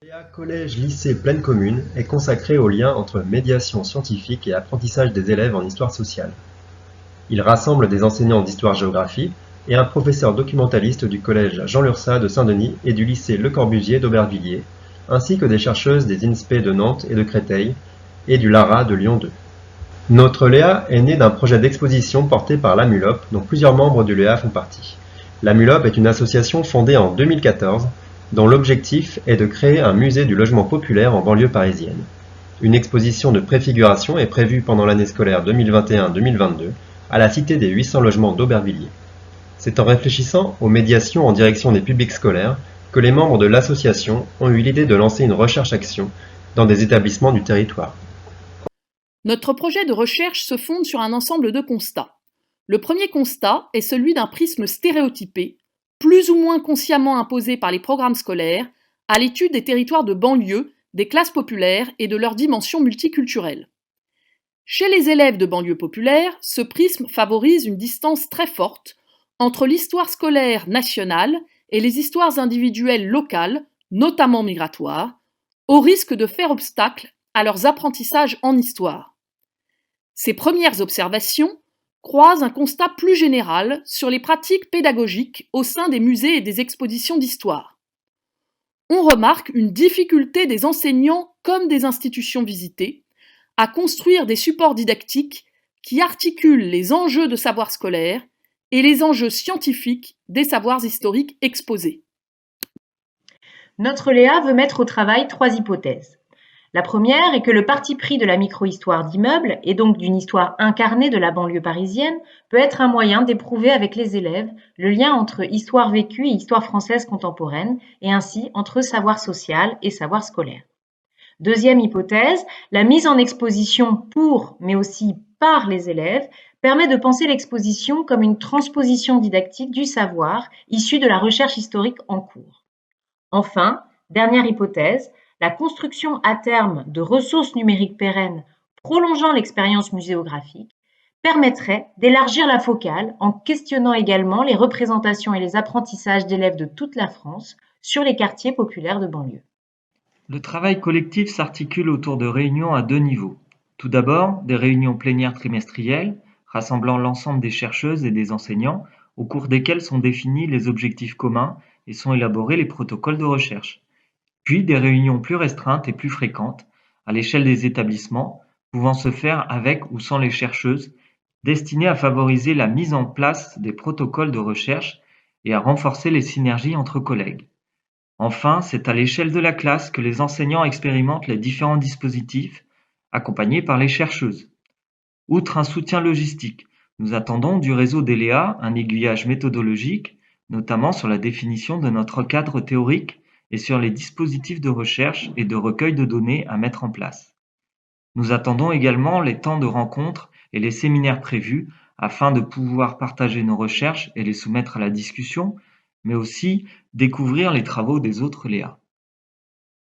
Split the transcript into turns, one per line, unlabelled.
Léa Collège-Lycée Pleine Commune est consacré au lien entre médiation scientifique et apprentissage des élèves en histoire sociale. Il rassemble des enseignants d'histoire-géographie et un professeur documentaliste du collège Jean Lurçat de Saint-Denis et du lycée Le Corbusier d'Aubervilliers, ainsi que des chercheuses des INSPE de Nantes et de Créteil et du LARA de Lyon 2. Notre Léa est née d'un projet d'exposition porté par l'AMULOP, dont plusieurs membres du Léa font partie. L'AMULOP est une association fondée en 2014 dont l'objectif est de créer un musée du logement populaire en banlieue parisienne. Une exposition de préfiguration est prévue pendant l'année scolaire 2021-2022 à la Cité des 800 logements d'Aubervilliers. C'est en réfléchissant aux médiations en direction des publics scolaires que les membres de l'association ont eu l'idée de lancer une recherche-action dans des établissements du territoire.
Notre projet de recherche se fonde sur un ensemble de constats. Le premier constat est celui d'un prisme stéréotypé, plus ou moins consciemment imposé par les programmes scolaires, à l'étude des territoires de banlieue, des classes populaires et de leurs dimensions multiculturelles. Chez les élèves de banlieue populaire, ce prisme favorise une distance très forte entre l'histoire scolaire nationale et les histoires individuelles locales, notamment migratoires, au risque de faire obstacle à leurs apprentissages en histoire. Ces premières observations croisent un constat plus général sur les pratiques pédagogiques au sein des musées et des expositions d'histoire. On remarque une difficulté des enseignants comme des institutions visitées à construire des supports didactiques qui articulent les enjeux de savoir scolaire et les enjeux scientifiques des savoirs historiques exposés.
Notre Léa veut mettre au travail 3 hypothèses. La première est que le parti pris de la micro-histoire d'immeubles, et donc d'une histoire incarnée de la banlieue parisienne, peut être un moyen d'éprouver avec les élèves le lien entre histoire vécue et histoire française contemporaine, et ainsi entre savoir social et savoir scolaire. Deuxième hypothèse, la mise en exposition pour, mais aussi par les élèves, permet de penser l'exposition comme une transposition didactique du savoir issu de la recherche historique en cours. Enfin, dernière hypothèse, la construction à terme de ressources numériques pérennes prolongeant l'expérience muséographique permettrait d'élargir la focale en questionnant également les représentations et les apprentissages d'élèves de toute la France sur les quartiers populaires de banlieue.
Le travail collectif s'articule autour de réunions à 2 niveaux. Tout d'abord, des réunions plénières trimestrielles, rassemblant l'ensemble des chercheuses et des enseignants, au cours desquelles sont définis les objectifs communs et sont élaborés les protocoles de recherche. Puis des réunions plus restreintes et plus fréquentes, à l'échelle des établissements, pouvant se faire avec ou sans les chercheuses, destinées à favoriser la mise en place des protocoles de recherche et à renforcer les synergies entre collègues. Enfin, c'est à l'échelle de la classe que les enseignants expérimentent les différents dispositifs, accompagnés par les chercheuses. Outre un soutien logistique, nous attendons du réseau d'ELEA un aiguillage méthodologique, notamment sur la définition de notre cadre théorique et sur les dispositifs de recherche et de recueil de données à mettre en place. Nous attendons également les temps de rencontre et les séminaires prévus afin de pouvoir partager nos recherches et les soumettre à la discussion, mais aussi découvrir les travaux des autres Léa.